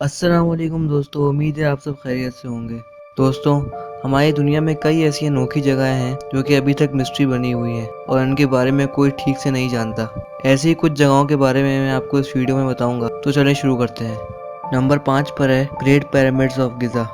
अस्सलामुअलैकुम दोस्तों, उम्मीद है आप सब खैरियत से होंगे। दोस्तों, हमारी दुनिया में कई ऐसी अनोखी जगहें हैं जो कि अभी तक मिस्ट्री बनी हुई हैं और इनके बारे में कोई ठीक से नहीं जानता। ऐसी ही कुछ जगहों के बारे में मैं आपको इस वीडियो में बताऊंगा, तो चलें शुरू करते हैं। नंबर 5 पर है ग्रेट पिरामिड्स ऑफ गिज़ा।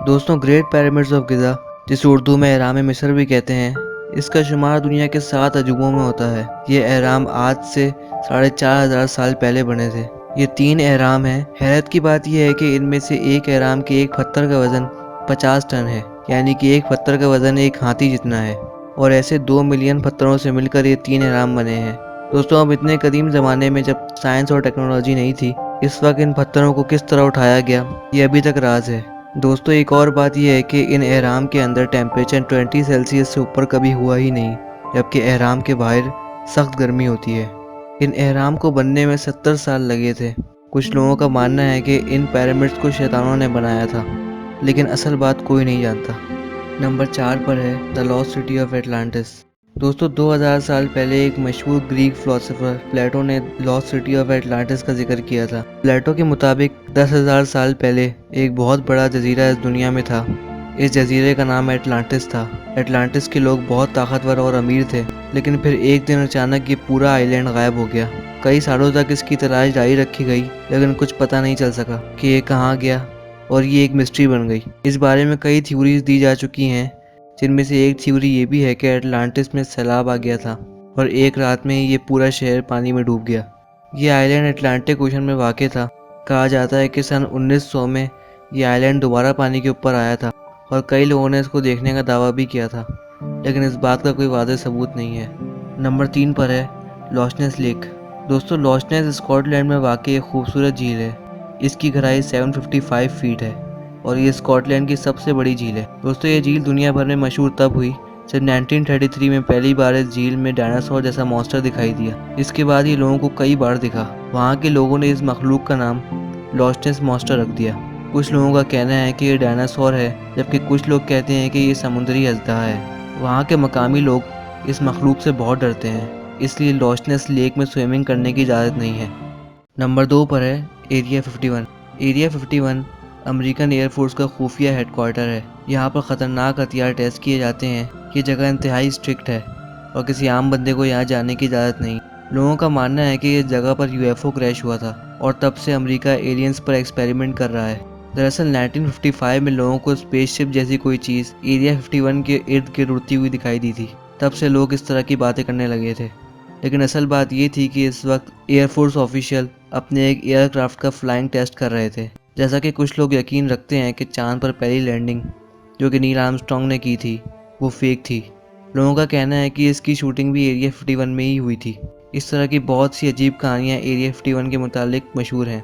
दोस्तों, ग्रेट पिरामिड्स ऑफ गिज़ा, जिसे उर्दू में एहराम मिस्र भी कहते हैं, इसका शुमार दुनिया के 7 अजूबों में होता है। ये एहराम आज से 4500 साल पहले बने थे। ये 3 एहराम हैं। हैरत की बात यह है कि इनमें से एक एहराम के एक पत्थर का वजन 50 टन है, यानी कि एक पत्थर का वजन एक हाथी जितना है। और ऐसे 2 मिलियन पत्थरों से मिलकर ये 3 एहराम बने हैं। दोस्तों, अब इतने कदीम ज़माने में जब साइंस और टेक्नोलॉजी नहीं थी, इस वक्त इन पत्थरों को किस तरह उठाया गया, ये अभी तक राज है। दोस्तों, एक और बात यह है कि इन एहराम के अंदर टेम्परेचर 20 सेल्सियस से ऊपर कभी हुआ ही नहीं, जबकि एहराम के बाहर सख्त गर्मी होती है। इन एहराम को बनने में 70 साल लगे थे। कुछ लोगों का मानना है कि इन पिरामिड्स को शैतानों ने बनाया था, लेकिन असल बात कोई नहीं जानता। नंबर 4 पर है the lost city of Atlantis. दोस्तों, 2000 साल पहले एक मशहूर ग्रीक फिलोसोफर प्लेटो ने लॉस्ट सिटी ऑफ एटलांटिस का जिक्र किया था। प्लेटो के मुताबिक 10,000 साल पहले एक बहुत बड़ा जजीरा इस दुनिया में था। इस जजीरे का नाम एटलांटिस था। एटलांटिस के लोग बहुत ताकतवर और अमीर थे, लेकिन फिर एक दिन अचानक ये पूरा आइलैंड गायब हो गया। कई सालों तक इसकी तलाश जारी रखी गई, लेकिन कुछ पता नहीं चल सका कि ये कहाँ गया, और ये एक मिस्ट्री बन गई। इस बारे में कई थ्योरीज दी जा चुकी हैं, जिनमें से एक थ्योरी ये भी है कि एटलांटिस में सैलाब आ गया था और एक रात में ही ये पूरा शहर पानी में डूब गया। ये आइलैंड अटलांटिक ओशन में वाक़ था। कहा जाता है कि सन 1900 में ये आइलैंड दोबारा पानी के ऊपर आया था और कई लोगों ने इसको देखने का दावा भी किया था, लेकिन इस बात का कोई वाज़ेह सबूत नहीं है। नंबर 3 पर है लॉच नेस लेक। दोस्तों, लॉच नेस स्कॉटलैंड में वाक़ एक खूबसूरत झील है। इसकी गहराई 755 फीट है और ये स्कॉटलैंड की सबसे बड़ी झील है। दोस्तों, ये झील दुनिया भर में मशहूर तब हुई जब 1933 में पहली बार इस झील में डायनासोर जैसा मॉन्स्टर दिखाई दिया। इसके बाद ये लोगों को कई बार दिखा। वहाँ के लोगों ने इस मखलूक का नाम लॉच नेस मॉन्स्टर रख दिया। कुछ लोगों का कहना है कि ये डायनासोर है, जबकि कुछ लोग कहते हैं कि ये समुद्री अजदा है। वहाँ के मकामी लोग इस मखलूक से बहुत डरते हैं, इसलिए लॉच नेस लेक में स्विमिंग करने की इजाज़त नहीं है। नंबर 2 पर है एरिया 51। एरिया 51 अमेरिकन एयरफोर्स का खुफिया हेडक्वार्टर है। यहाँ पर ख़तरनाक हथियार टेस्ट किए जाते हैं। ये जगह इंतहाई स्ट्रिक्ट है और किसी आम बंदे को यहाँ जाने की इजाज़त नहीं। लोगों का मानना है कि इस जगह पर यूएफओ क्रैश हुआ था और तब से अमेरिका एलियंस पर एक्सपेरिमेंट कर रहा है। दरअसल 1955 में लोगों को स्पेसशिप जैसी कोई चीज़ एरिया 51 के इर्द गिर्द उड़ती हुई दिखाई दी थी। तब से लोग इस तरह की बातें करने लगे थे, लेकिन असल बात ये थी कि इस वक्त एयरफोर्स ऑफिशियल अपने एक एयरक्राफ्ट का फ्लाइंग टेस्ट कर रहे थे। जैसा कि कुछ लोग यकीन रखते हैं कि चांद पर पहली लैंडिंग जो कि नील आर्मस्ट्रॉन्ग ने की थी, वो फेक थी। लोगों का कहना है कि इसकी शूटिंग भी एरिया 51 में ही हुई थी। इस तरह की बहुत सी अजीब कहानियाँ एरिया 51 के मुतालिक मशहूर हैं,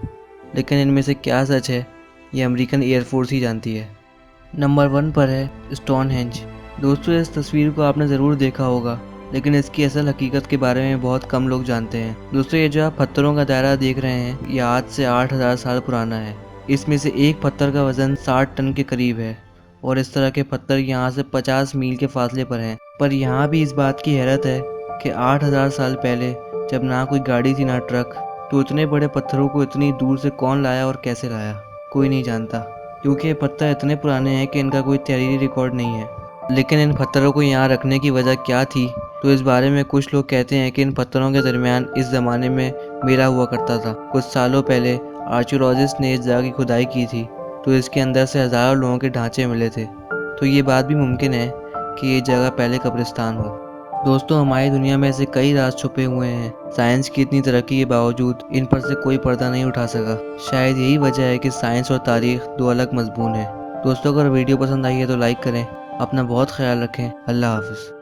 लेकिन इनमें से क्या सच है, ये अमेरिकन एयरफोर्स ही जानती है। नंबर 1 पर है स्टोनहेंज। दोस्तों, इस तस्वीर को आपने ज़रूर देखा होगा, लेकिन इसकी असल हकीकत के बारे में बहुत कम लोग जानते हैं। दोस्तों, ये जो आप पत्थरों का दायरा देख रहे हैं, ये आज से 8000 साल पुराना है। इसमें से एक पत्थर का वजन 60 टन के करीब है और इस तरह के पत्थर यहाँ से 50 मील के फासले पर हैं। पर यहाँ भी इस बात की हैरत है कि 8000 साल पहले, जब ना कोई गाड़ी थी ना ट्रक, तो इतने बड़े पत्थरों को इतनी दूर से कौन लाया और कैसे लाया, कोई नहीं जानता, क्योंकि ये पत्थर इतने पुराने हैं कि इनका कोई तहरीरी रिकॉर्ड नहीं है। लेकिन इन पत्थरों को यहाँ रखने की वजह क्या थी, तो इस बारे में कुछ लोग कहते हैं कि इन पत्थरों के दरमियान इस ज़माने में मेला हुआ करता था। कुछ सालों पहले आर्कियोलॉजिस्ट ने इस जगह की खुदाई की थी, तो इसके अंदर से हज़ारों लोगों के ढांचे मिले थे। तो ये बात भी मुमकिन है कि ये जगह पहले कब्रिस्तान हो। दोस्तों, हमारी दुनिया में ऐसे कई राज छुपे हुए हैं। साइंस की इतनी तरक्की के बावजूद इन पर से कोई पर्दा नहीं उठा सका। शायद यही वजह है कि साइंस और तारीख दो अलग मजमून है। दोस्तों, अगर वीडियो पसंद आई है तो लाइक करें। अपना बहुत ख्याल रखें। अल्लाह हाफिज़।